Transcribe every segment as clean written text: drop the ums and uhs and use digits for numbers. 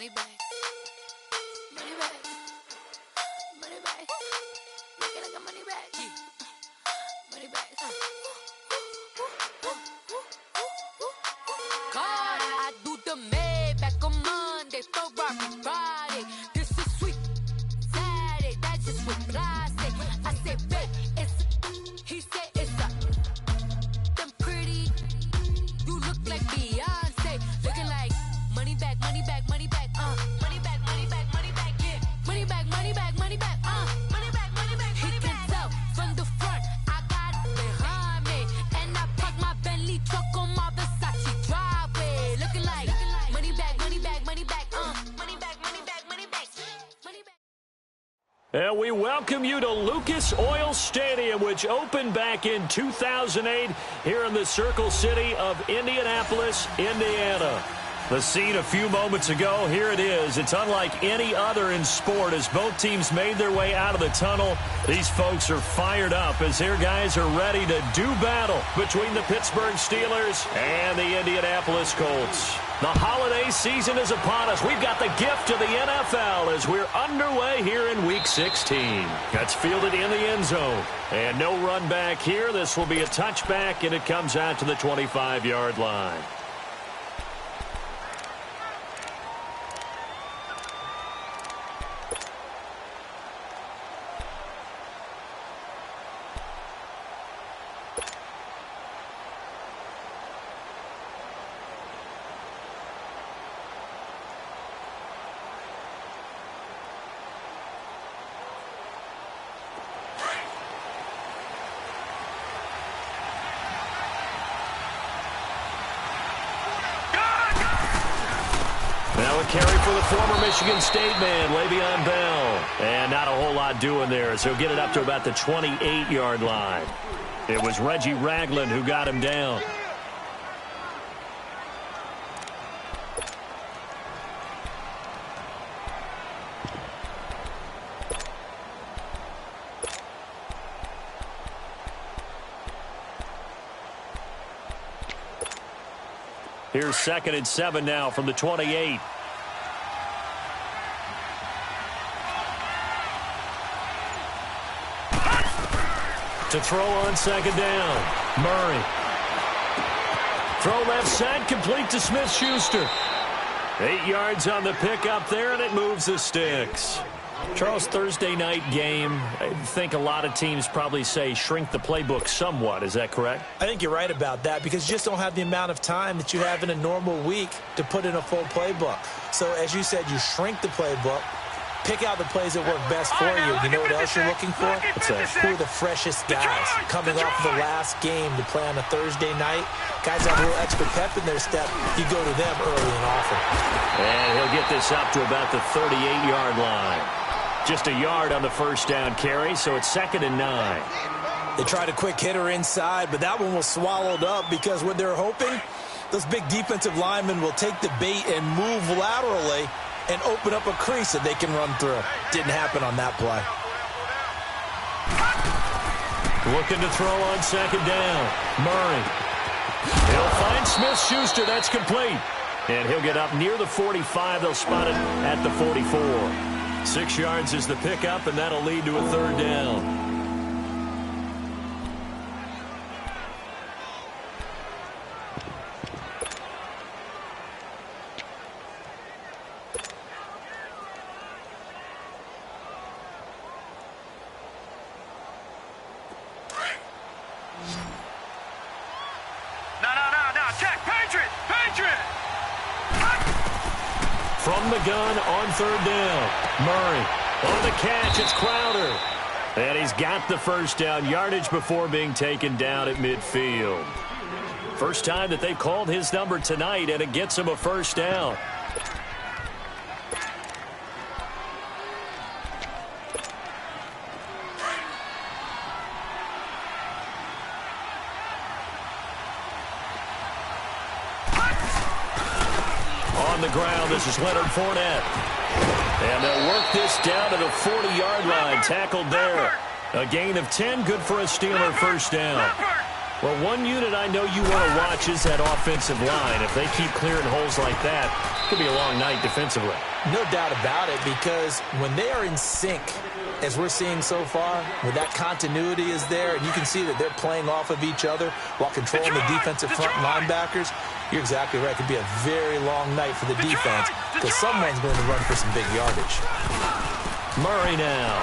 money back. Money back. Money back. Make it like a money back. Money back. God, I do the May back on Monday, Ferrari Friday. This is sweet Saturday, that's just what I say. I say, babe, it's he said it's a them pretty. You look like Beyonce, looking like money back, money back, money back, money back, money back, money back, yeah, money back, money back, money back, money back, money back. He can tell from the front, I got it behind me, and I park my Bentley truck on my Versace driveway, looking like money back, money back, money back, money back, money back, money back, money back. And we welcome you to Lucas Oil Stadium, which opened back in 2008 here in the Circle City of Indianapolis, Indiana. The scene a few moments ago, here it is. It's unlike any other in sport as both teams made their way out of the tunnel. These folks are fired up as their guys are ready to do battle between the Pittsburgh Steelers and the Indianapolis Colts. The holiday season is upon us. We've got the gift of the NFL as we're underway here in Week 16. That's fielded in the end zone. And no run back here. This will be a touchback, and it comes out to the 25-yard line. Now a carry for the former Michigan State man, Le'Veon Bell. And not a whole lot doing there, so he'll get it up to about the 28-yard line. It was Reggie Ragland who got him down. Here's 2nd and 7 now from the 28. To throw on 2nd down. Murray. Throw left side, complete to Smith-Schuster. 8 yards on the pickup there, and it moves the sticks. Charles, Thursday night game, I think a lot of teams probably say shrink the playbook somewhat. Is that correct? I think you're right about that because you just don't have the amount of time that you have in a normal week to put in a full playbook. So, as you said, you shrink the playbook, pick out the plays that work best for you. You know what else you're looking for? Who are the freshest guys coming off the last game to play on a Thursday night? Guys have a little extra pep in their step. You go to them early and often. And he'll get this up to about the 38-yard line. Just a yard on the first down carry, so it's 2nd and 9. They tried a quick hitter inside, but that one was swallowed up because what they're hoping, those big defensive linemen will take the bait and move laterally and open up a crease that they can run through. Didn't happen on that play. Looking to throw on 2nd down. Murray. He'll find Smith-Schuster. That's complete. And he'll get up near the 45. They'll spot it at the 44. 6 yards is the pickup, and that'll lead to a 3rd down. No. Check. Patriot. From the gun on 3rd down. Murray on the catch. It's Crowder. And he's got the first down yardage before being taken down at midfield. First time that they've called his number tonight, and it gets him a first down. On the ground, this is Leonard Fournette. And they'll work this down to the 40-yard line. Tackled there. A gain of 10, good for a Steeler first down. Well, one unit I know you want to watch is that offensive line. If they keep clearing holes like that, it could be a long night defensively. No doubt about it, because when they are in sync, as we're seeing so far, when that continuity is there, and you can see that they're playing off of each other while controlling the defensive front linebackers, you're exactly right. It could be a very long night for the defense because someone's going to run for some big yardage. Murray now.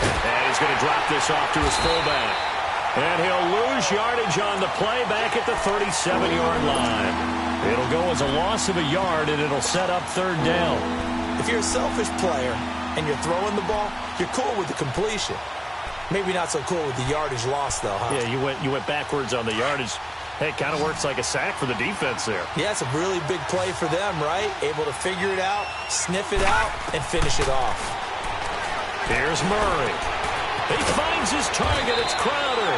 And he's going to drop this off to his fullback. And he'll lose yardage on the play back at the 37-yard line. It'll go as a loss of a yard, and it'll set up third down. If you're a selfish player and you're throwing the ball, you're cool with the completion. Maybe not so cool with the yardage loss, though, huh? Yeah, you went backwards on the yardage. Hey, it kind of works like a sack for the defense there. Yeah, it's a really big play for them, right? Able to figure it out, sniff it out, and finish it off. Here's Murray. He finds his target. It's Crowder.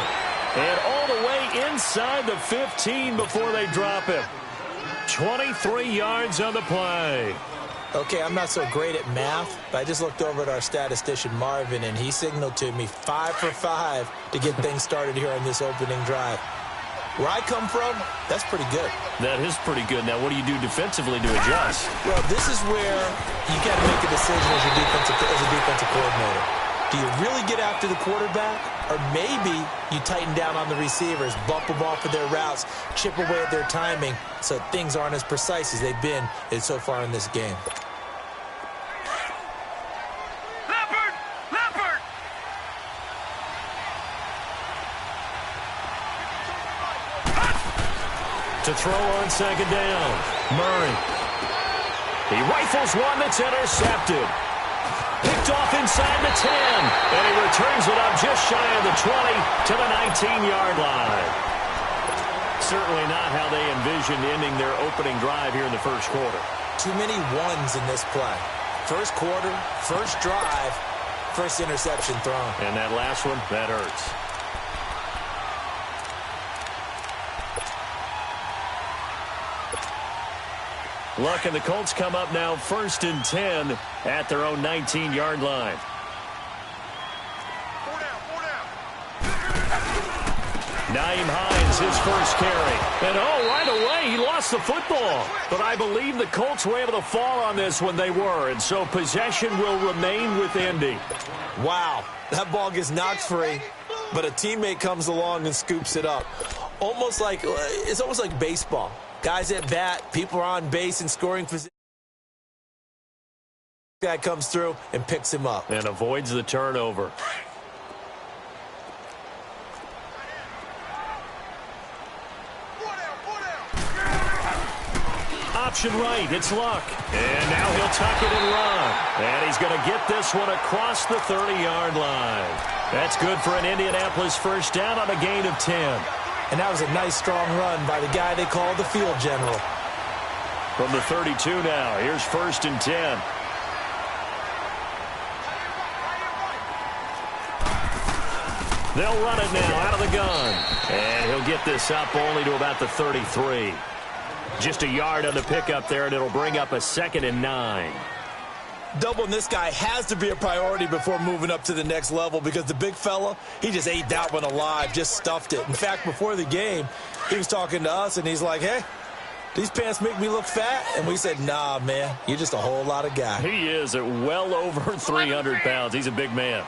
And all the way inside the 15 before they drop him. 23 yards on the play. Okay, I'm not so great at math, but I just looked over at our statistician, Marvin, and he signaled to me 5 for 5 to get things started here on this opening drive. Where I come from, that's pretty good. That is pretty good. Now, what do you do defensively to adjust? Well, this is where you got to make a decision as a defensive coordinator. Do you really get after the quarterback? Or maybe you tighten down on the receivers, bump them off of their routes, chip away at their timing so things aren't as precise as they've been so far in this game. To throw on second down, Murray. He rifles one that's intercepted. Picked off inside the 10, and he returns it up just shy of the 20 to the 19-yard line. Certainly not how they envisioned ending their opening drive here in the first quarter. Too many ones in this play. First quarter, first drive, first interception thrown. And that last one, that hurts. Luck and the Colts come up now 1st and 10 at their own 19-yard line. Nyheim Hines, his first carry. And right away, he lost the football. But I believe the Colts were able to fall on this when they were. And so possession will remain with Indy. Wow, that ball gets knocked free, but a teammate comes along and scoops it up. It's almost like baseball. Guys at bat, people are on base and scoring position. Guy comes through and picks him up. And avoids the turnover. Option right, it's Luck. And now he'll tuck it and run. And he's going to get this one across the 30-yard line. That's good for an Indianapolis first down on a gain of 10. And that was a nice, strong run by the guy they call the field general. From the 32 now, here's 1st and 10. They'll run it now out of the gun. And he'll get this up only to about the 33. Just a yard on the pickup there, and it'll bring up a 2nd and 9. Doubling this guy has to be a priority before moving up to the next level because the big fella, he just ate that one alive, just stuffed it. In fact, before the game, he was talking to us, and he's like, hey, these pants make me look fat? And we said, nah, man, you're just a whole lot of guy. He is at well over 300 pounds. He's a big man.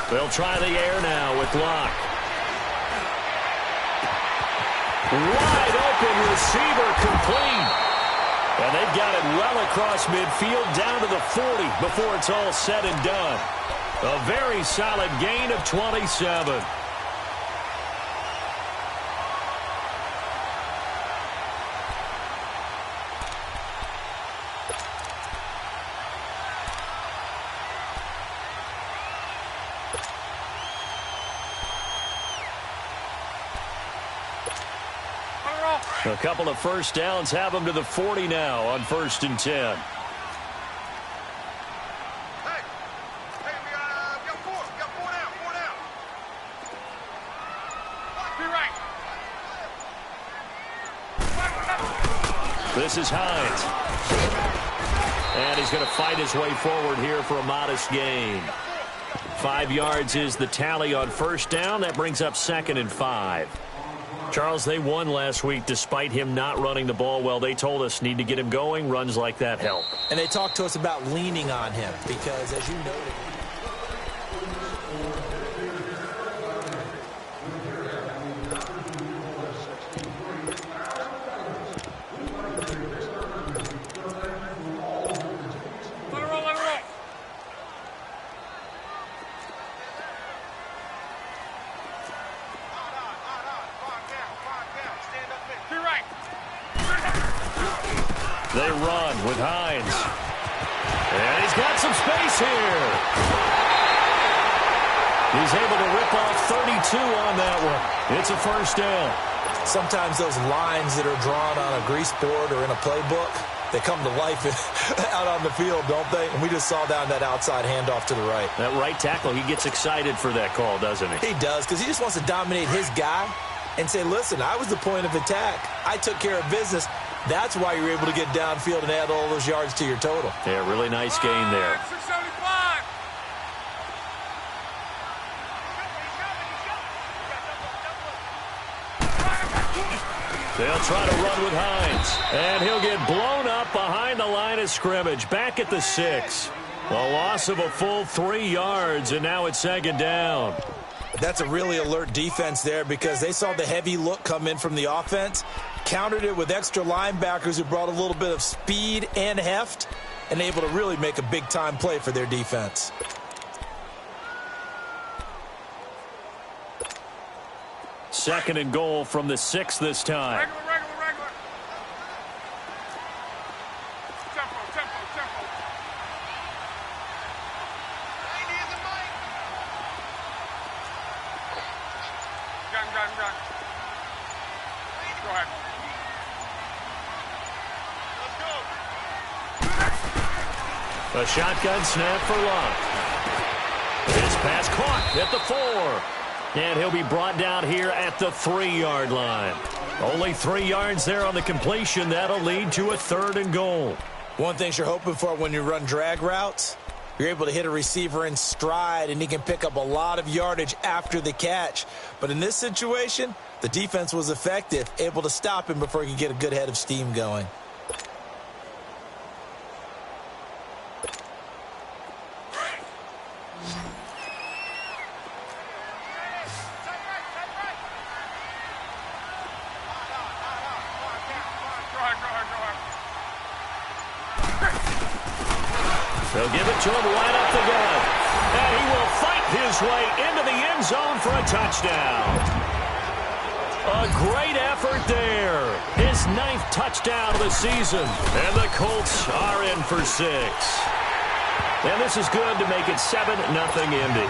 They'll try the air now with Luck. Wide open receiver complete. And they've got it well across midfield down to the 40 before it's all said and done. A very solid gain of 27. A couple of first downs have them to the 40 now on 1st and 10. Hey, we got four down. Be right. This is Hines. And he's going to fight his way forward here for a modest gain. 5 yards is the tally on first down. That brings up 2nd and 5. Charles, they won last week despite him not running the ball well. They told us need to get him going. Runs like that help. And they talked to us about leaning on him because, as you noted, They run with Hines. And he's got some space here. He's able to rip off 32 on that one. It's a first down. sometimes those lines that are drawn on a grease board or in a playbook, they come to life out on the field, don't they? And we just saw down that outside handoff to the right. That right tackle, he gets excited for that call, doesn't he? He does, because he just wants to dominate his guy and say, listen, I was the point of attack. I took care of business. That's why you're able to get downfield and add all those yards to your total. Yeah, really nice gain there. 675. They'll try to run with Hines. And he'll get blown up behind the line of scrimmage. Back at the 6. A loss of a full 3 yards, and now it's second down. That's a really alert defense there because they saw the heavy look come in from the offense, countered it with extra linebackers who brought a little bit of speed and heft, and able to really make a big-time play for their defense. Second and goal from the 6 this time. Regular. Tempo. Gun. Go ahead. Let's go. A shotgun snap for Luck. His pass caught at the 4. And he'll be brought down here at the 3-yard line. Only 3 yards there on the completion. That'll lead to a 3rd and goal. One thing you're hoping for when you run drag routes, you're able to hit a receiver in stride, and he can pick up a lot of yardage after the catch. But in this situation, the defense was effective, able to stop him before he could get a good head of steam going. They'll give it to him right up the gut. And he will fight his way into the end zone for a touchdown. A great effort there. His 9th touchdown of the season. And the Colts are in for 6. And this is good to make it 7-0 Indy.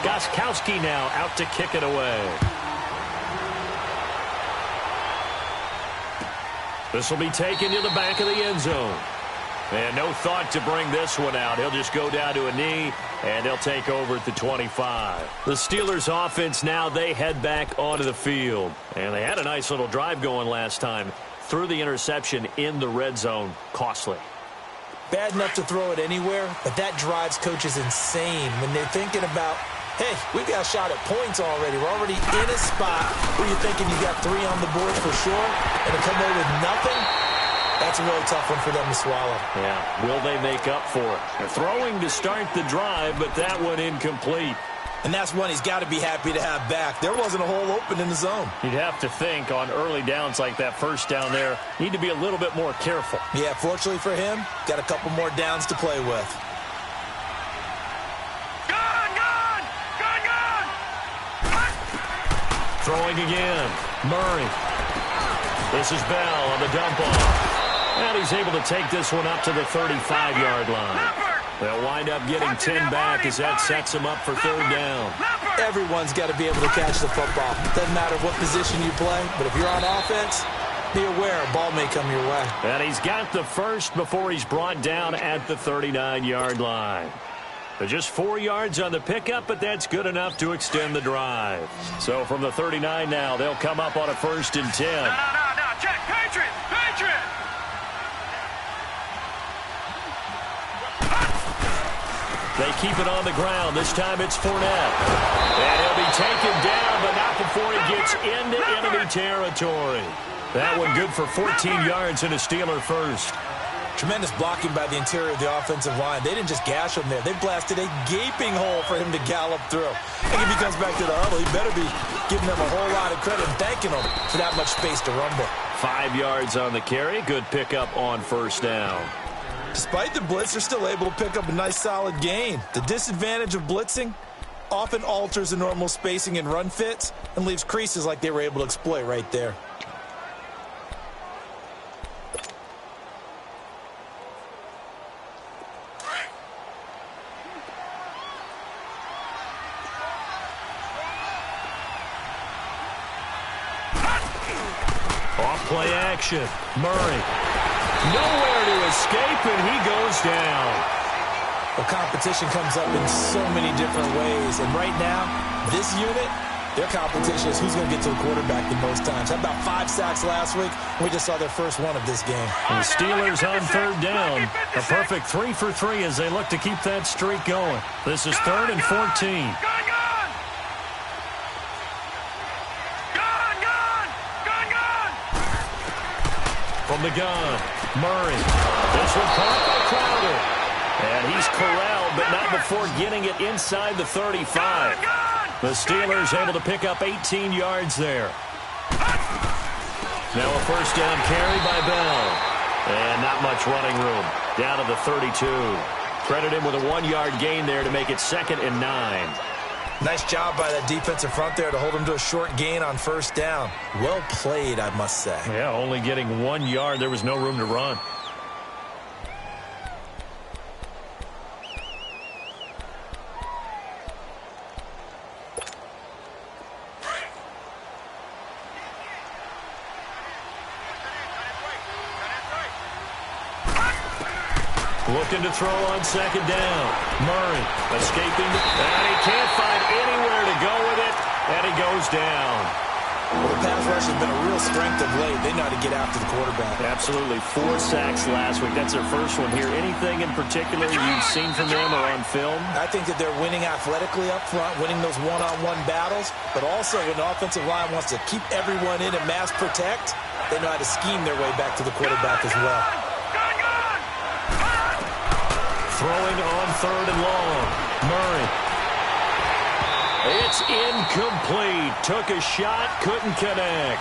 Gostkowski now out to kick it away. This will be taken to the back of the end zone. And no thought to bring this one out. He'll just go down to a knee, and they'll take over at the 25. The Steelers offense now, they head back onto the field. And they had a nice little drive going last time. Threw the interception in the red zone. Costly. Bad enough to throw it anywhere, but that drives coaches insane when they're thinking about, hey, we've got a shot at points already. We're already in a spot where you're thinking you got 3 on the board for sure, and to come away with nothing, that's a really tough one for them to swallow. Yeah, will they make up for it? They're throwing to start the drive, but that one incomplete. And that's one he's got to be happy to have back. There wasn't a hole open in the zone. You'd have to think on early downs like that first down there, need to be a little bit more careful. Yeah, fortunately for him, got a couple more downs to play with. Throwing again. Murray. This is Bell on the dump off. And he's able to take this one up to the 35-yard line. They'll wind up getting 10 back as that sets him up for 3rd down. Everyone's got to be able to catch the football. Doesn't matter what position you play, but if you're on offense, be aware a ball may come your way. And he's got the first before he's brought down at the 39-yard line. They're just 4 yards on the pickup, but that's good enough to extend the drive. So from the 39 now, they'll come up on a 1st and 10. No. Check. Patriot. They keep it on the ground. This time it's Fournette. And he'll be taken down, but not before he gets into enemy territory. That one good for 14 yards and a Steeler first. Tremendous blocking by the interior of the offensive line. They didn't just gash him there. They blasted a gaping hole for him to gallop through. I think if he comes back to the huddle, he better be giving them a whole lot of credit and thanking them for that much space to rumble. 5 yards on the carry. Good pickup on first down. Despite the blitz, they're still able to pick up a nice solid gain. The disadvantage of blitzing often alters the normal spacing and run fits and leaves creases like they were able to exploit right there. Off-play action. Murray. Nowhere to escape, and he goes down. Well, competition comes up in so many different ways. And right now, this unit, their competition is who's going to get to the quarterback the most times. Had about 5 sacks last week. We just saw their first one of this game. And the Steelers on third down. A perfect 3 for 3 as they look to keep that streak going. This is 3rd and 14. From the gun, Murray. This one caught by Crowder. And he's corralled, but not before getting it inside the 35. The Steelers able to pick up 18 yards there. Now a first down carry by Bell. And not much running room. Down to the 32. Credit him with a 1-yard gain there to make it 2nd and 9. Nice job by that defensive front there to hold him to a short gain on first down. Well played, I must say. Yeah, only getting 1 yard. There was no room to run. Looking to throw on second down. Murray escaping, and he can't find anywhere to go with it, and he goes down. Well, the pass rush has been a real strength of late. They know how to get after the quarterback. Absolutely. 4 sacks last week. That's their first one here. Anything in particular you've seen from them or on film? I think that they're winning athletically up front, winning those one-on-one battles, but also when the offensive line wants to keep everyone in and mass protect, they know how to scheme their way back to the quarterback as well. Throwing on 3rd and long. Murray. It's incomplete. Took a shot, couldn't connect.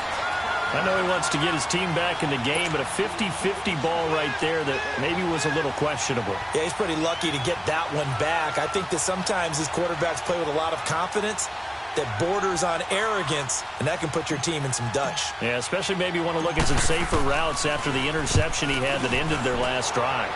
I know he wants to get his team back in the game, but a 50-50 ball right there that maybe was a little questionable. Yeah, he's pretty lucky to get that one back. I think that sometimes these quarterbacks play with a lot of confidence that borders on arrogance, and that can put your team in some Dutch. Yeah, especially maybe want to look at some safer routes after the interception he had that ended their last drive.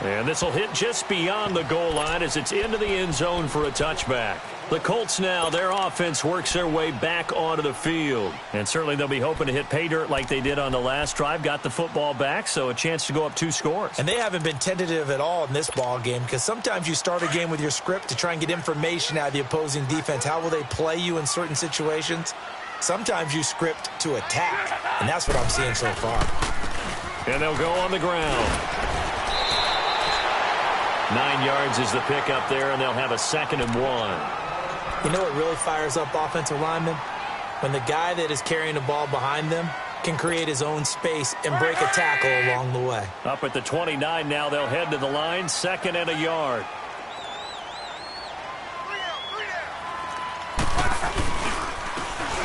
And this will hit just beyond the goal line as it's into the end zone for a touchback. The Colts now, their offense works their way back onto the field. And certainly they'll be hoping to hit pay dirt like they did on the last drive. Got the football back, so a chance to go up 2 scores. And they haven't been tentative at all in this ball game because sometimes you start a game with your script to try and get information out of the opposing defense. How will they play you in certain situations? Sometimes you script to attack, and that's what I'm seeing so far. And they'll go on the ground. 9 yards is the pickup there, and they'll have a 2nd and 1. You know what really fires up offensive linemen? When the guy that is carrying the ball behind them can create his own space and break a tackle along the way. Up at the 29 now, they'll head to the line, 2nd and a yard.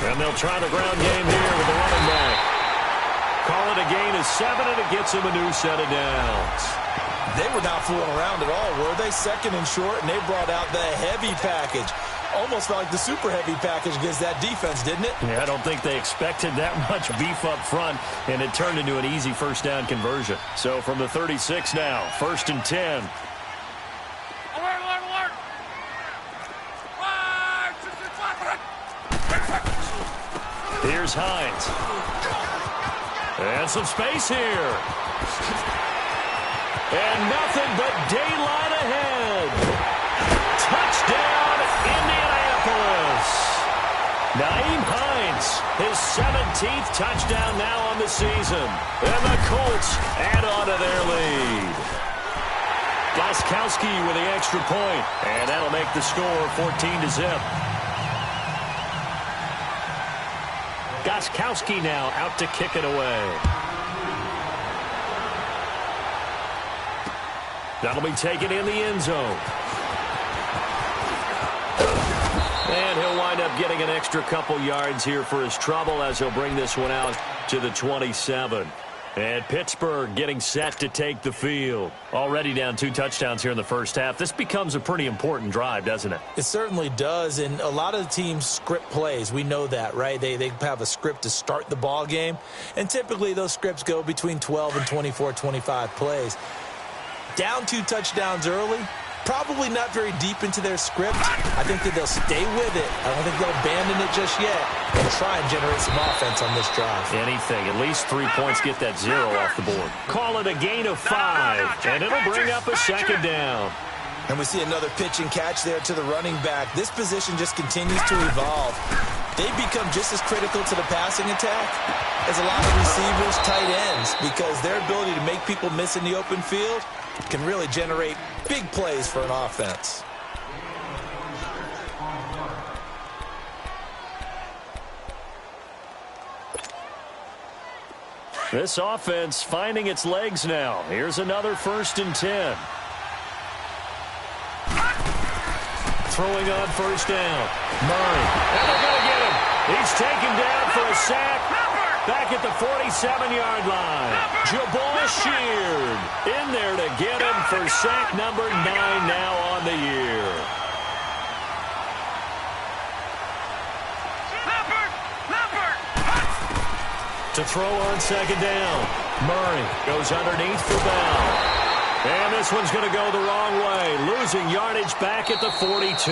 And they'll try the ground game here with the running back. Call it a gain of 7, and it gets him a new set of downs. They were not fooling around at all, were they? 2nd and short, and they brought out the heavy package. Almost felt like the super heavy package against that defense, didn't it? Yeah, I don't think they expected that much beef up front, and it turned into an easy first down conversion. So from the 36 now, 1st and 10. Alert! Here's Hines. And some space here. And nothing but daylight ahead. Touchdown, Indianapolis. Nyheim Hines, his 17th touchdown now on the season. And the Colts add on to their lead. Gostkowski with the extra point, and that'll make the score 14-0. Gostkowski now out to kick it away. That'll be taken in the end zone. And he'll wind up getting an extra couple yards here for his trouble as he'll bring this one out to the 27. And Pittsburgh getting set to take the field. Already down 2 touchdowns here in the first half. This becomes a pretty important drive, doesn't it? It certainly does, and a lot of the teams script plays. We know that, right? They have a script to start the ball game, and typically those scripts go between 12 and 24, 25 plays. Down 2 touchdowns early, probably not very deep into their script. I think that they'll stay with it. I don't think they'll abandon it just yet and try and generate some offense on this drive. Anything. At least 3 points, get that 0 off the board. Call it a gain of 5, and it'll bring up a second down. And we see another pitch and catch there to the running back. This position just continues to evolve. They've become just as critical to the passing attack as a lot of receivers, tight ends, because their ability to make people miss in the open field can really generate big plays for an offense. This offense finding its legs now. Here's another 1st and 10. Throwing on 1st down. Murray. And they're going to get him. He's taken down for a sack. Back at the 47-yard line. Jabal Sheard in there to get him for sack number 9 now on the year. To throw on 2nd down. Murray goes underneath for Bell. And this one's going to go the wrong way. Losing yardage back at the 42.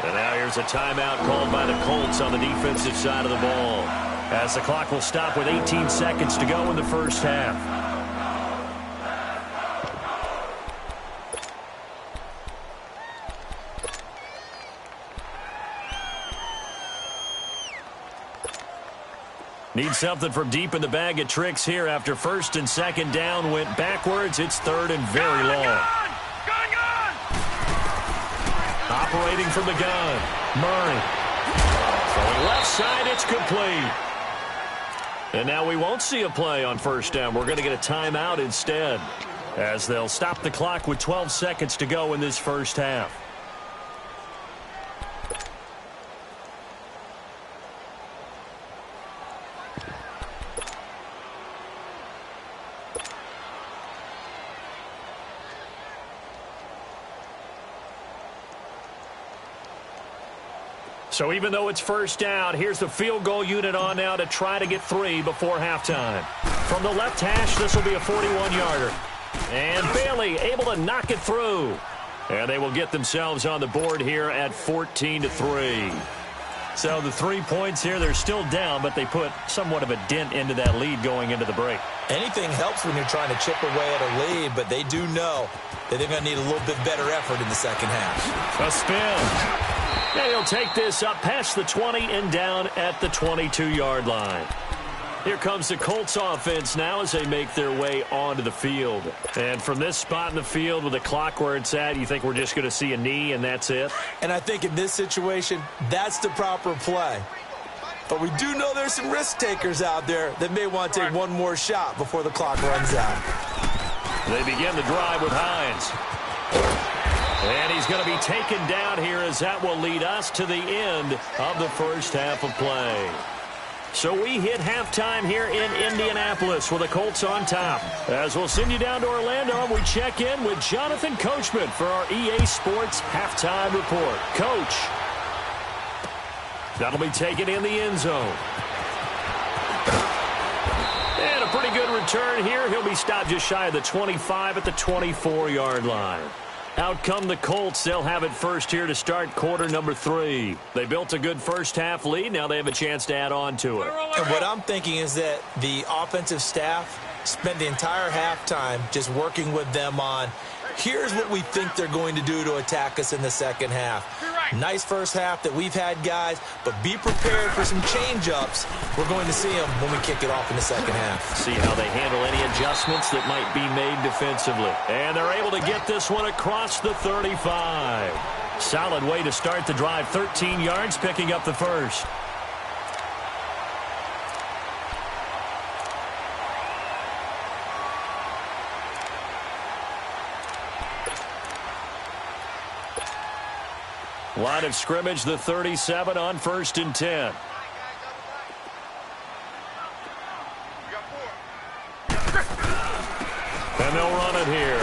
And now here's a timeout called by the Colts on the defensive side of the ball, as the clock will stop with 18 seconds to go in the first half. Need something from deep in the bag of tricks here after 1st and 2nd down went backwards. It's 3rd and very long. Operating from the gun. Murray. Throwing left side, it's complete. And now we won't see a play on 1st down. We're going to get a timeout instead, as they'll stop the clock with 12 seconds to go in this first half. So even though it's 1st down, here's the field goal unit on now to try to get 3 before halftime. From the left hash, this will be a 41-yarder. And Bailey able to knock it through. And they will get themselves on the board here at 14-3. So the 3 points here, they're still down, but they put somewhat of a dent into that lead going into the break. Anything helps when you're trying to chip away at a lead, but they do know that they're going to need a little bit better effort in the second half. A spin. And he'll take this up past the 20 and down at the 22-yard line. Here comes the Colts offense now as they make their way onto the field. And from this spot in the field with the clock where it's at, you think we're just going to see a knee and that's it? And I think in this situation, that's the proper play. But we do know there's some risk takers out there that may want to take one more shot before the clock runs out. They begin the drive with Hines. And he's going to be taken down here as that will lead us to the end of the first half of play. So we hit halftime here in Indianapolis with the Colts on top. As we'll send you down to Orlando, and we check in with Jonathan Coachman for our EA Sports Halftime Report. Coach. That'll be taken in the end zone. And a pretty good return here. He'll be stopped just shy of the 25 at the 24-yard line. Out come the Colts. They'll have it first here to start quarter number 3. They built a good first half lead. Now they have a chance to add on to it. And what I'm thinking is that the offensive staff spent the entire halftime just working with them on, here's what we think they're going to do to attack us in the second half. Nice first half that we've had, guys, but be prepared for some change-ups. We're going to see them when we kick it off in the second half. See how they handle any adjustments that might be made defensively. And they're able to get this one across the 35. Solid way to start the drive. 13 yards, picking up the first. Line of scrimmage, the 37 on 1st and 10. And they'll run it here.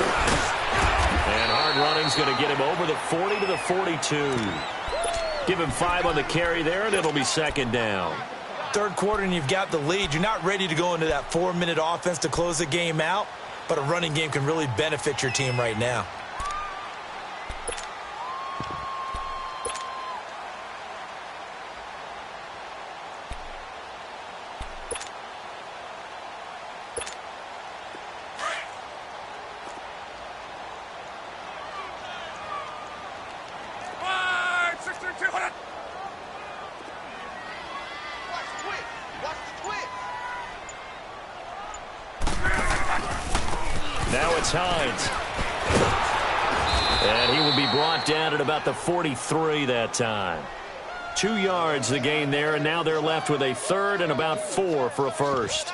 And hard running's going to get him over the 40 to the 42. Give him 5 on the carry there, and it'll be second down. Third quarter, and you've got the lead. You're not ready to go into that 4-minute offense to close the game out, but a running game can really benefit your team right now. Now it's Hines. And he will be brought down at about the 43 that time. 2 yards the gain there, and now they're left with a third and about 4 for a first.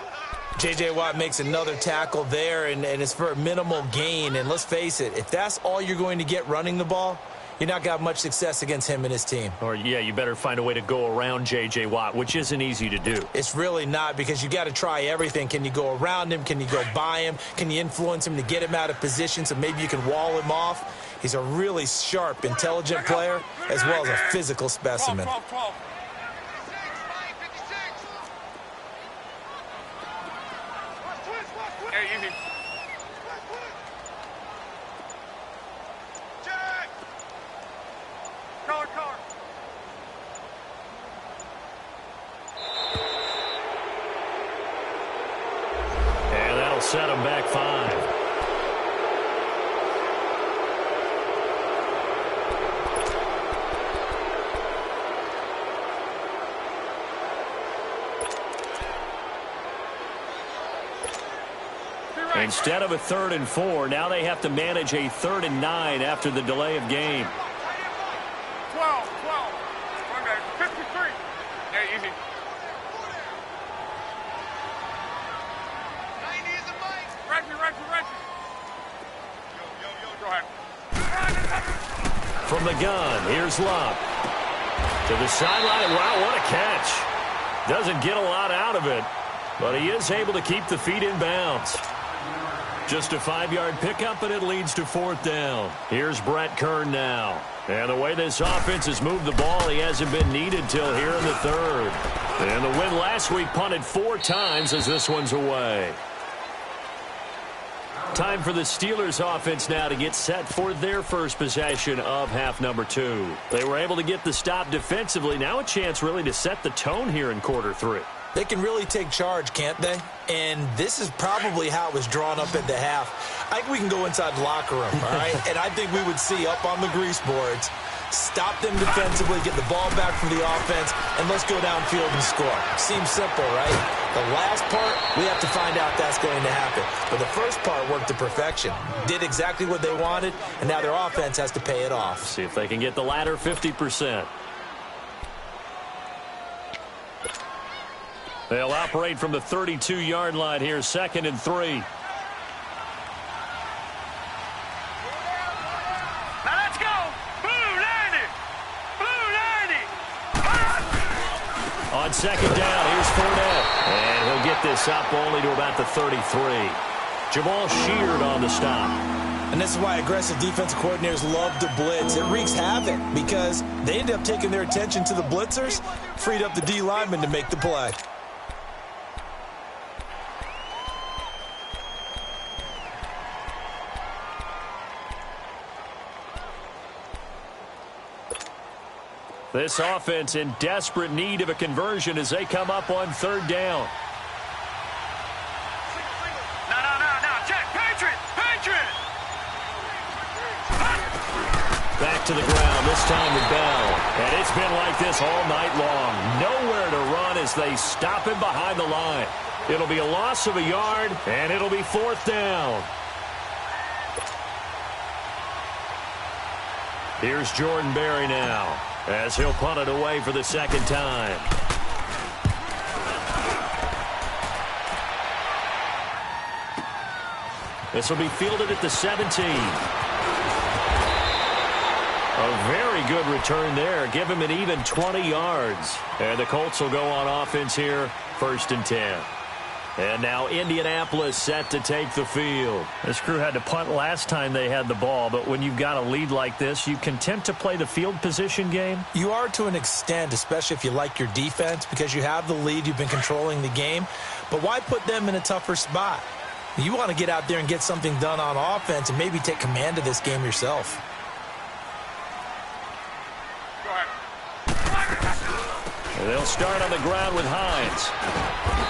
J.J. Watt makes another tackle there, and it's for a minimal gain. And let's face it, if that's all you're going to get running the ball, you're not got much success against him and his team. Or, yeah, you better find a way to go around J.J. Watt, which isn't easy to do. It's really not, because you got to try everything. Can you go around him? Can you go by him? Can you influence him to get him out of position so maybe you can wall him off? He's a really sharp, intelligent player, as well as a physical specimen. 12, 12. Hey, easy. Color. And that'll set him back 5. Instead of a 3rd and 4, now they have to manage a 3rd and 9 after the delay of game. 12. 53. Hey, easy. 90 is a mic. Reggie. Yo. Go ahead. From the gun, here's Love. To the sideline. Wow, what a catch. Doesn't get a lot out of it, but he is able to keep the feet in bounds. Just a 5-yard pickup, and it leads to 4th down. Here's Brett Kern now. And the way this offense has moved the ball, he hasn't been needed till here in the 3rd. And the win last week punted 4 times as this one's away. Time for the Steelers offense now to get set for their first possession of half number 2. They were able to get the stop defensively. Now a chance really to set the tone here in quarter 3. They can really take charge, can't they? And this is probably how it was drawn up at the half. I think we can go inside the locker room, all right? And I think we would see up on the grease boards, stop them defensively, get the ball back from the offense, and let's go downfield and score. Seems simple, right? The last part, we have to find out that's going to happen. But the first part worked to perfection. Did exactly what they wanted, and now their offense has to pay it off. See if they can get the latter 50%. They'll operate from the 32-yard line here, 2nd and 3. Now let's go. Blue 90. On 2nd down, here's Fournette. And he'll get this up only to about the 33. Jamal Sheard on the stop. And this is why aggressive defensive coordinators love to blitz. It wreaks havoc because they end up taking their attention to the blitzers, freed up the D lineman to make the play. This offense in desperate need of a conversion as they come up on 3rd down. No. Check. Patriot. Back back to the ground, this time with Bell. And it's been like this all night long. Nowhere to run as they stop him behind the line. It'll be a loss of a yard, and it'll be 4th down. Here's Jordan Berry now, as he'll punt it away for the second time. This will be fielded at the 17. A very good return there. Give him an even 20 yards. And the Colts will go on offense here, 1st and 10. And now Indianapolis set to take the field. This crew had to punt last time they had the ball, but when you've got a lead like this, you content to play the field position game? You are to an extent, especially if you like your defense, because you have the lead, you've been controlling the game. But why put them in a tougher spot? You want to get out there and get something done on offense and maybe take command of this game yourself. They'll start on the ground with Hines.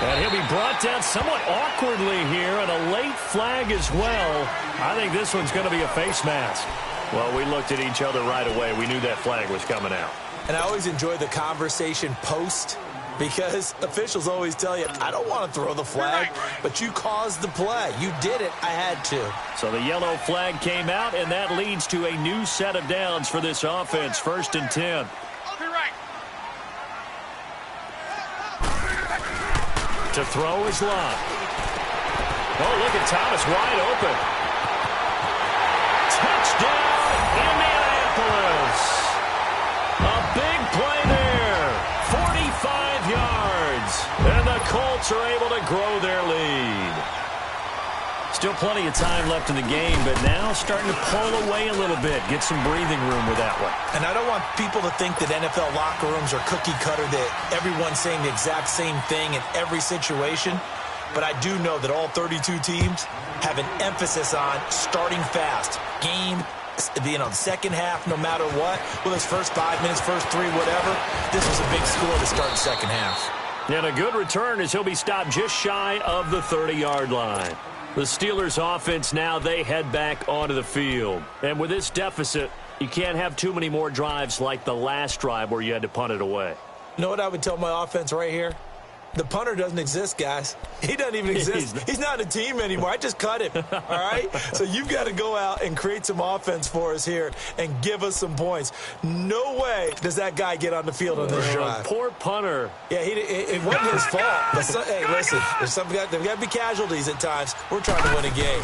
And he'll be brought down somewhat awkwardly here, and a late flag as well. I think this one's going to be a face mask. Well, we looked at each other right away. We knew that flag was coming out. And I always enjoy the conversation post, because officials always tell you, I don't want to throw the flag, but you caused the play. You did it. I had to. So the yellow flag came out, and that leads to a new set of downs for this offense, 1st and 10. To throw is Locke. Oh, look at Thomas wide open. Touchdown, Indianapolis. A big play there. 45 yards. And the Colts are able to grow their lead. Still plenty of time left in the game, but now starting to pull away a little bit. Get some breathing room with that one. And I don't want people to think that NFL locker rooms are cookie cutter, that everyone's saying the exact same thing in every situation. But I do know that all 32 teams have an emphasis on starting fast. Game, the second half, no matter what. Well, those first 5 minutes, first 3, whatever. This was a big score to start the second half. And a good return as he'll be stopped just shy of the 30-yard line. The Steelers' offense now, they head back onto the field. And with this deficit, you can't have too many more drives like the last drive where you had to punt it away. You know what I would tell my offense right here? The punter doesn't exist, guys. He doesn't even exist. He's not a team anymore. I just cut him, all right? So you've got to go out and create some offense for us here and give us some points. No way does that guy get on the field on this drive. Poor punter. Yeah, it wasn't his fault. But hey, listen, there's got to be casualties at times. We're trying to win a game.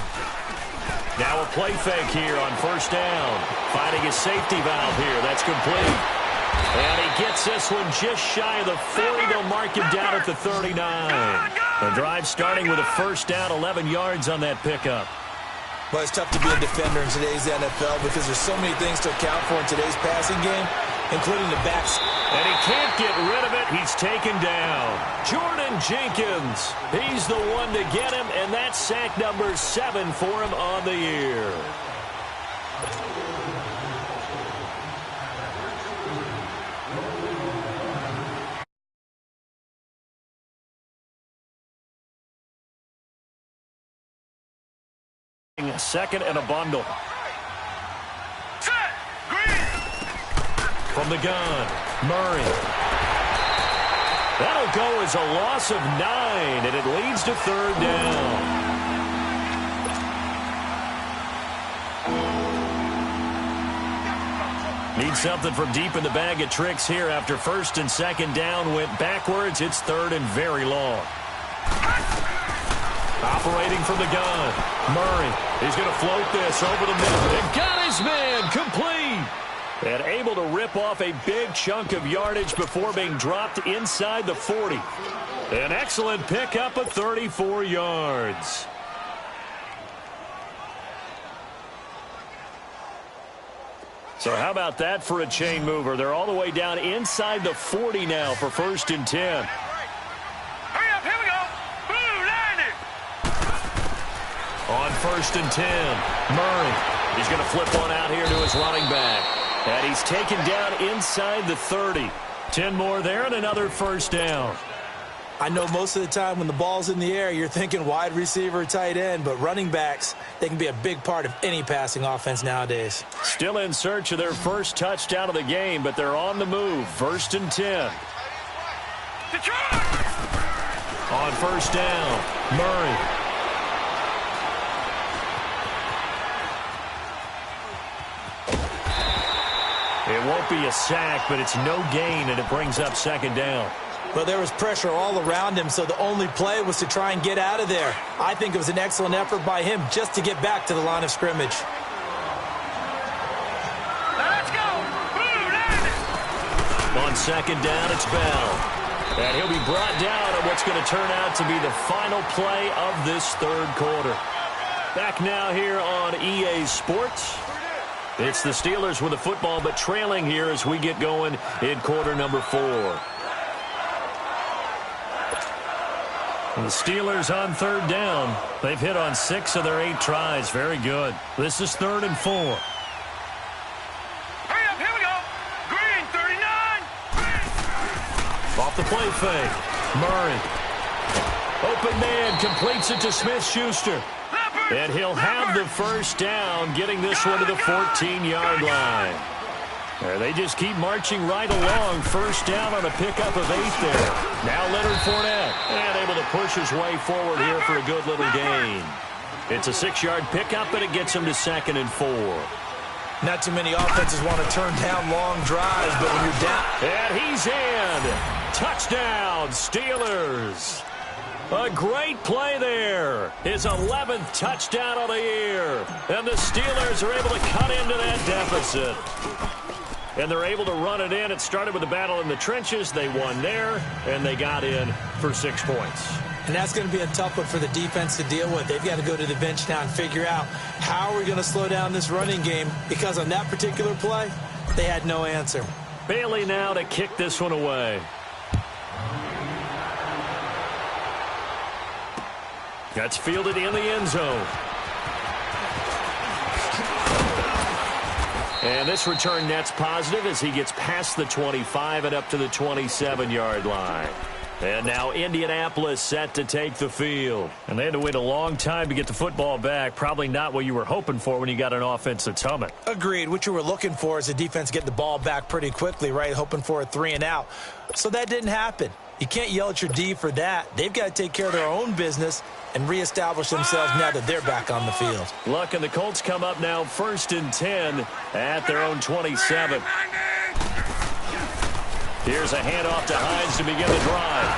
Now a play fake here on 1st down. Finding a safety valve here. That's complete. And he gets this one just shy of the 40. They'll mark him down at the 39. The drive starting with a 1st down, 11 yards on that pickup. Well, it's tough to be a defender in today's NFL because there's so many things to account for in today's passing game, including the backs. And he can't get rid of it. He's taken down. Jordan Jenkins. He's the one to get him, and that's sack number 7 for him on the year. Second and a bundle. From the gun, Murray. That'll go as a loss of 9, and it leads to 3rd down. Need something from deep in the bag of tricks here after 1st and 2nd down went backwards. It's 3rd and very long. Operating from the gun, Murray. He's going to float this over the middle. And got his man complete. And able to rip off a big chunk of yardage before being dropped inside the 40. An excellent pickup of 34 yards. So how about that for a chain mover? They're all the way down inside the 40 now for 1st and 10. On 1st and 10, Murray. He's going to flip one out here to his running back. And he's taken down inside the 30. 10 more there and another 1st down. I know most of the time when the ball's in the air, you're thinking wide receiver, tight end, but running backs, they can be a big part of any passing offense nowadays. Still in search of their first touchdown of the game, but they're on the move. 1st and 10. On 1st down, Murray. It won't be a sack, but it's no gain, and it brings up 2nd down. Well, there was pressure all around him, so the only play was to try and get out of there. I think it was an excellent effort by him just to get back to the line of scrimmage. Let's go! On 2nd down, it's Bell. And he'll be brought down on what's going to turn out to be the final play of this 3rd quarter. Back now here on EA Sports. It's the Steelers with the football, but trailing here as we get going in quarter number 4. The Steelers on 3rd down. They've hit on 6 of their 8 tries. Very good. This is 3rd and 4. Hurry up, here we go. Green, 39. Off the play fake. Murray. Open man completes it to Smith-Schuster. And he'll have the 1st down, getting this one to the 14-yard line. They just keep marching right along. 1st down on a pickup of 8 there. Now Leonard Fournette, and able to push his way forward here for a good little gain. It's a 6-yard pickup, but it gets him to 2nd and 4. Not too many offenses want to turn down long drives, but when you're down... And he's in. Touchdown, Steelers. A great play there. His 11th touchdown of the year. And the Steelers are able to cut into that deficit. And they're able to run it in. It started with a battle in the trenches. They won there, and they got in for 6 points. And that's going to be a tough one for the defense to deal with. They've got to go to the bench now and figure out how are we going to slow down this running game, because on that particular play, they had no answer. Bailey now to kick this one away. That's fielded in the end zone. And this return net's positive as he gets past the 25 and up to the 27-yard line. And now Indianapolis set to take the field. And they had to wait a long time to get the football back. Probably not what you were hoping for when you got an offense that's humming. Agreed. What you were looking for is the defense get the ball back pretty quickly, right? Hoping for a 3 and out. So that didn't happen. You can't yell at your D for that. They've got to take care of their own business and reestablish themselves now that they're back on the field. Luck and the Colts come up now 1st and 10 at their own 27. Here's a handoff to Hines to begin the drive.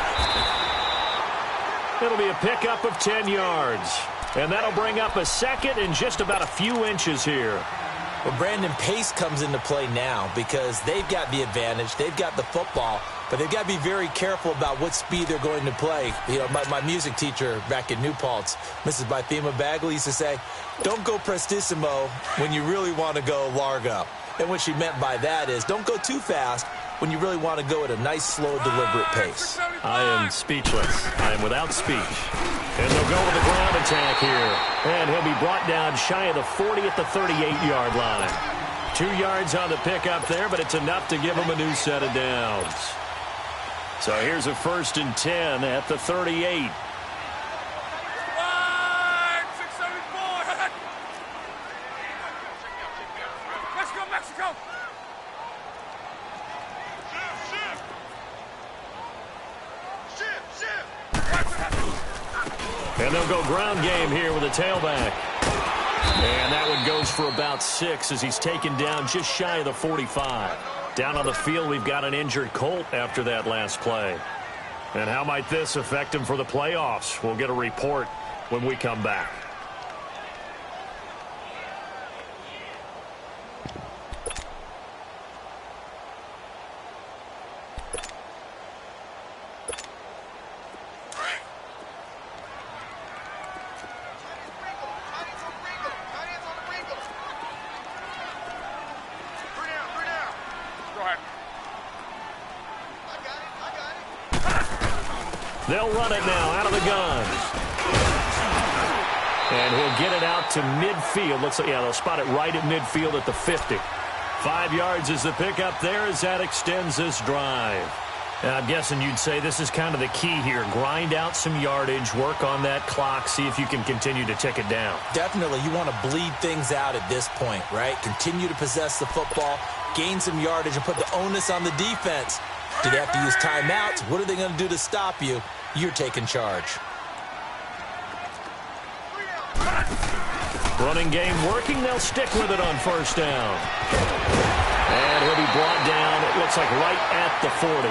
It'll be a pickup of 10 yards. And that'll bring up a 2nd and just about a few inches here. Well, Brandon, pace comes into play now because they've got the advantage. They've got the football, but they've got to be very careful about what speed they're going to play. You know, my music teacher back in New Paltz, Mrs. Bythema Bagley, used to say, don't go prestissimo when you really want to go largo. And what she meant by that is don't go too fast when you really want to go at a nice, slow, deliberate pace. I am speechless. I am without speech. And they'll go with the ground attack here. And he'll be brought down shy of the 40 at the 38-yard line. 2 yards on the pickup there, but it's enough to give him a new set of downs. So here's a 1st and 10 at the 38. Let's go, Mexico! And they'll go ground game here with a tailback. And that one goes for about 6 as he's taken down just shy of the 45. Down on the field, we've got an injured Colt after that last play. And how might this affect him for the playoffs? We'll get a report when we come back. They'll run it now out of the gun. And he'll get it out to midfield. Looks like, yeah, they'll spot it right at midfield at the 50. 5 yards is the pickup there as that extends this drive. And I'm guessing you'd say this is kind of the key here. Grind out some yardage, work on that clock, see if you can continue to tick it down. Definitely. You want to bleed things out at this point, right? Continue to possess the football, gain some yardage, and put the onus on the defense. Do they have to use timeouts? What are they going to do to stop you? You're taking charge. Running game working. They'll stick with it on first down. And he'll be brought down, it looks like right at the 40.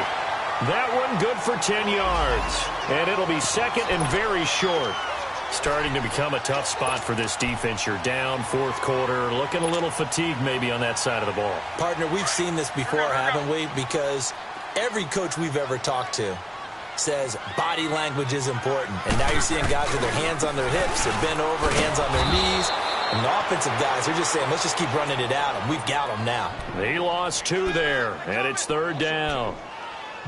That one good for 10 yards. And it'll be second and very short. Starting to become a tough spot for this defense. You're down fourth quarter, looking a little fatigued maybe on that side of the ball. Partner, we've seen this before, haven't we? Because every coach we've ever talked to says body language is important. And now you're seeing guys with their hands on their hips, they're bent over, hands on their knees. And the offensive guys are just saying, let's just keep running it at them. We've got them now. They lost 2 there, and it's third down.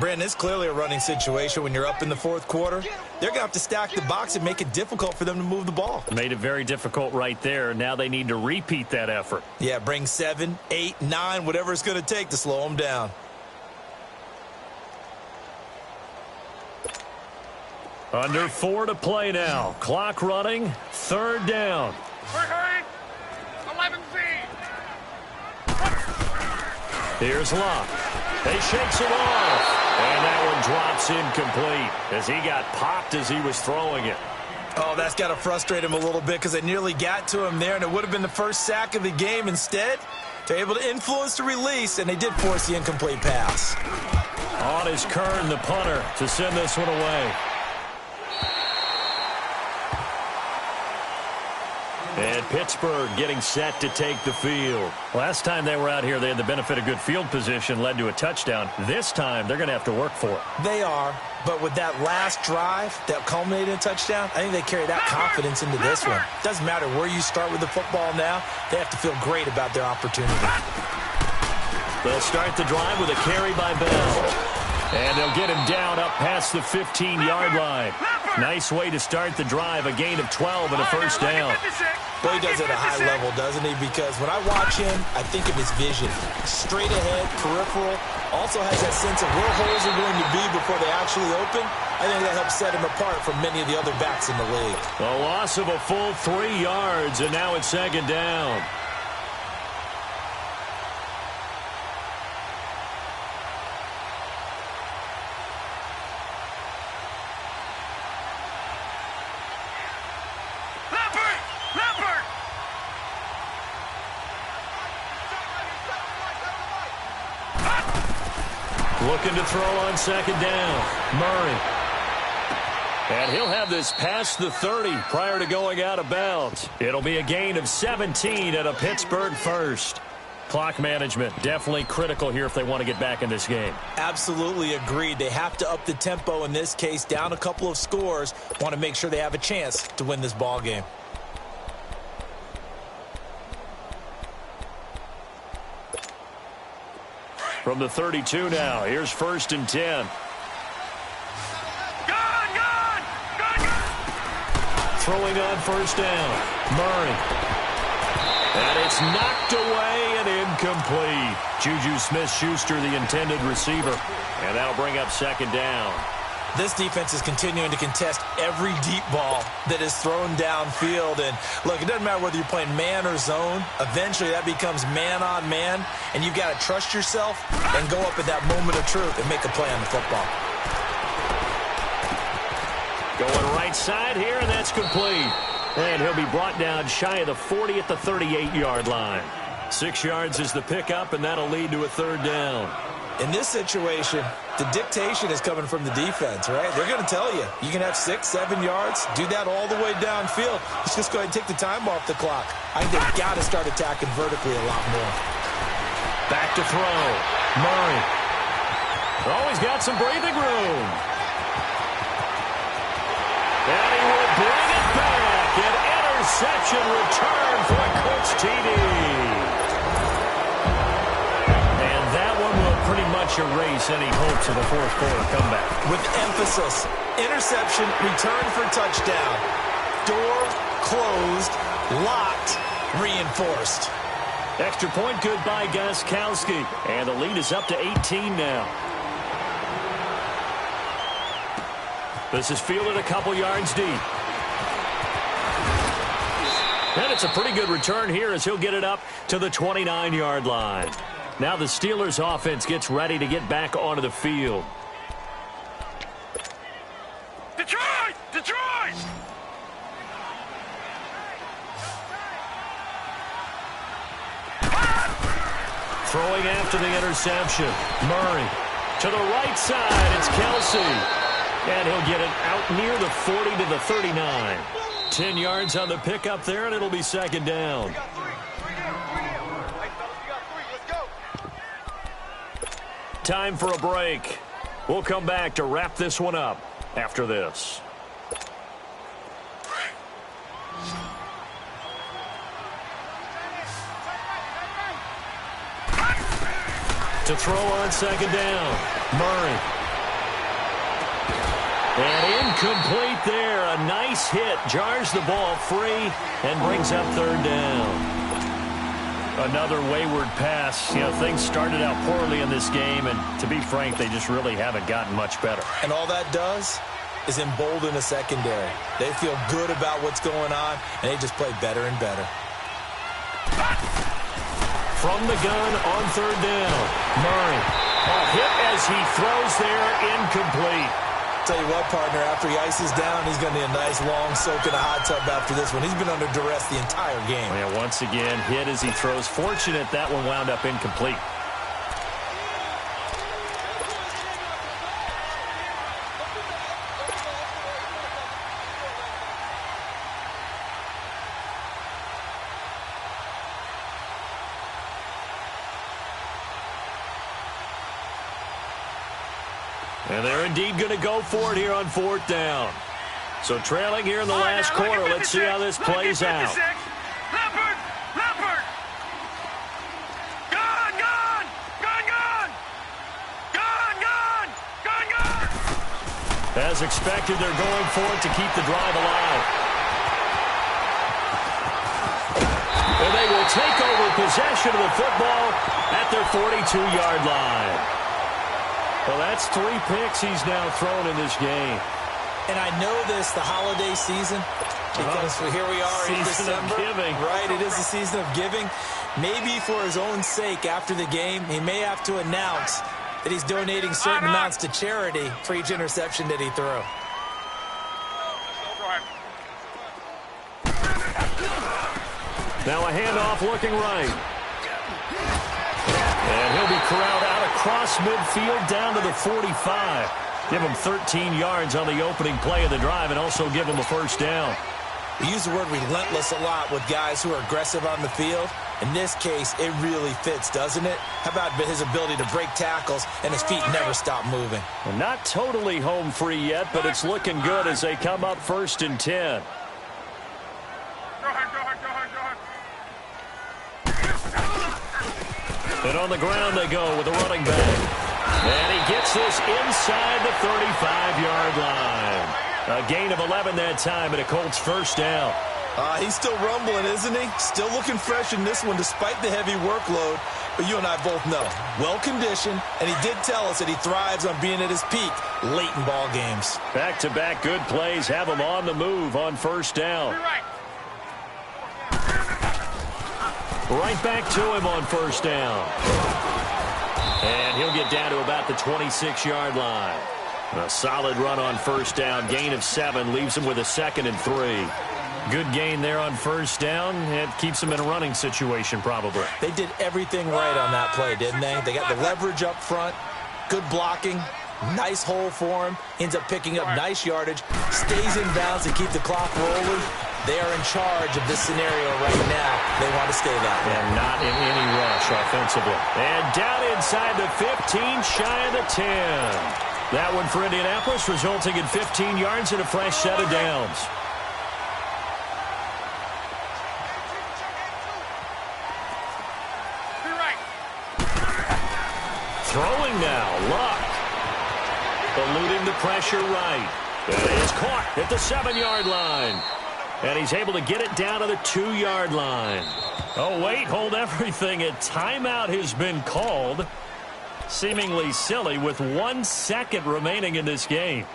Brandon, it's clearly a running situation when you're up in the fourth quarter. They're going to have to stack the box and make it difficult for them to move the ball. Made it very difficult right there. Now they need to repeat that effort. Yeah, bring 7, 8, 9, whatever it's going to take to slow them down. Under 4 to play now. Clock running. Third down. Hurry, 11Z. Here's Locke. He shakes it off. And that one drops incomplete as he got popped as he was throwing it. Oh, that's got to frustrate him a little bit because they nearly got to him there, and it would have been the first sack of the game. Instead, they're able to influence the release, and they did force the incomplete pass. On is Kern, the punter, to send this one away. And Pittsburgh getting set to take the field. Last time they were out here, they had the benefit of good field position, led to a touchdown. This time, they're going to have to work for it. They are, but with that last drive that culminated in a touchdown, I think they carry that confidence into this one. Doesn't matter where you start with the football now, they have to feel great about their opportunity. They'll start the drive with a carry by Bell. And they'll get him down up past the 15-yard line. Nice way to start the drive, a gain of 12 and a first down. Well, he does it at a high level, doesn't he? Because when I watch him, I think of his vision. Straight ahead, peripheral, also has that sense of where holes are going to be before they actually open. I think that helps set him apart from many of the other backs in the league. A loss of a full 3 yards, and now it's second down. Looking to throw on second down. Murray. And he'll have this past the 30 prior to going out of bounds. It'll be a gain of 17 at a Pittsburgh first. Clock management definitely critical here if they want to get back in this game. Absolutely agreed. They have to up the tempo in this case, down a couple of scores. Want to make sure they have a chance to win this ball game. From the 32 now, here's first and 10. Throwing on first down. Murray. And it's knocked away and incomplete. Juju Smith-Schuster, the intended receiver. And that'll bring up second down. This defense is continuing to contest every deep ball that is thrown downfield. And, look, it doesn't matter whether you're playing man or zone. Eventually, that becomes man-on-man, and you've got to trust yourself and go up at that moment of truth and make a play on the football. Going right side here, and that's complete. And he'll be brought down shy of the 40 at the 38-yard line. 6 yards is the pickup, and that'll lead to a third down. In this situation, the dictation is coming from the defense, right? They're going to tell you, you can have 6, 7 yards, do that all the way downfield. Let's just go ahead and take the time off the clock. I think they've got to start attacking vertically a lot more. Back to throw. Murray. Always got some breathing room. And he will bring it back. An interception return for a Cooks TD. Pretty much erase any hopes of a fourth quarter comeback. With emphasis, interception, return for touchdown. Door closed, locked, reinforced. Extra point good by Gostkowski. And the lead is up to 18 now. This is fielded a couple yards deep. And it's a pretty good return here as he'll get it up to the 29-yard line. Now the Steelers offense gets ready to get back onto the field. Detroit! Detroit! Throwing after the interception. Murray to the right side. It's Kelsey. And he'll get it out near the 40 to the 39. 10 yards on the pickup there, and it'll be second down. Time for a break. We'll come back to wrap this one up after this. To throw on second down. Murray. And incomplete there. A nice hit. Jars the ball free and brings up third down. Another wayward pass. You know, things started out poorly in this game, and to be frank, they just really haven't gotten much better. And all that does is embolden the secondary. They feel good about what's going on, and they just play better and better. From the gun on third down. Murray. A hit as he throws there. Incomplete. Tell you what, partner, after he ices down, he's going to need a nice long soak in a hot tub after this one. He's been under duress the entire game. Yeah, once again, hit as he throws. Fortunate that one wound up incomplete. And they're indeed going to go for it here on fourth down. So trailing here in the last quarter. Let's see how this plays out. Leopard! Leopard! Gone! Gone! Gone! Gone! Gone! Gone! Gone! Gone! As expected, they're going for it to keep the drive alive. And they will take over possession of the football at their 42-yard line. Well, that's 3 picks he's now thrown in this game. And I know this, the holiday season, because here we are in December. Season of giving. Right, it is the season of giving. Maybe for his own sake after the game, he may have to announce that he's donating certain amounts to charity for each interception that he threw. Now a handoff looking right. And he'll be corralled out across midfield down to the 45. Give him 13 yards on the opening play of the drive and also give him a first down. We use the word relentless a lot with guys who are aggressive on the field. In this case, it really fits, doesn't it? How about his ability to break tackles and his feet never stop moving? Well, not totally home free yet, but it's looking good as they come up 1st and 10. And on the ground they go with a running back. And he gets this inside the 35-yard line. A gain of 11 that time, and a Colts first down. He's still rumbling, isn't he? Still looking fresh in this one despite the heavy workload. But you and I both know, well-conditioned, and he did tell us that he thrives on being at his peak late in ball games. Back-to-back good plays have him on the move on first down. Right back to him on first down. And he'll get down to about the 26-yard line. A solid run on first down. Gain of 7 leaves him with a 2nd and 3. Good gain there on first down. It keeps him in a running situation probably. They did everything right on that play, didn't they? They got the leverage up front, good blocking, nice hole for him, ends up picking up nice yardage, stays in bounds to keep the clock rolling. They are in charge of this scenario right now. They want to stay that way. And not in any rush offensively. And down inside the 15, shy of the 10. That one for Indianapolis, resulting in 15 yards and a fresh set of downs. Throwing now, Luck. Eluding the pressure right. And it's caught at the 7-yard line. And he's able to get it down to the 2-yard line. Oh, wait, hold everything. A timeout has been called. Seemingly silly with 1 second remaining in this game.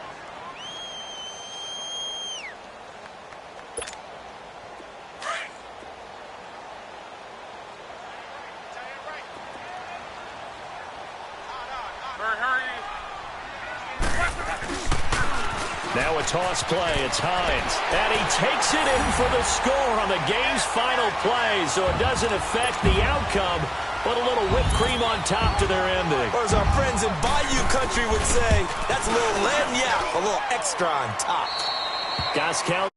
Now a toss play. It's Hines. And he takes it in for the score on the game's final play. So it doesn't affect the outcome, but a little whipped cream on top to their ending. Or as our friends in Bayou Country would say, that's a little lagniappe, a little extra on top. Gaskell.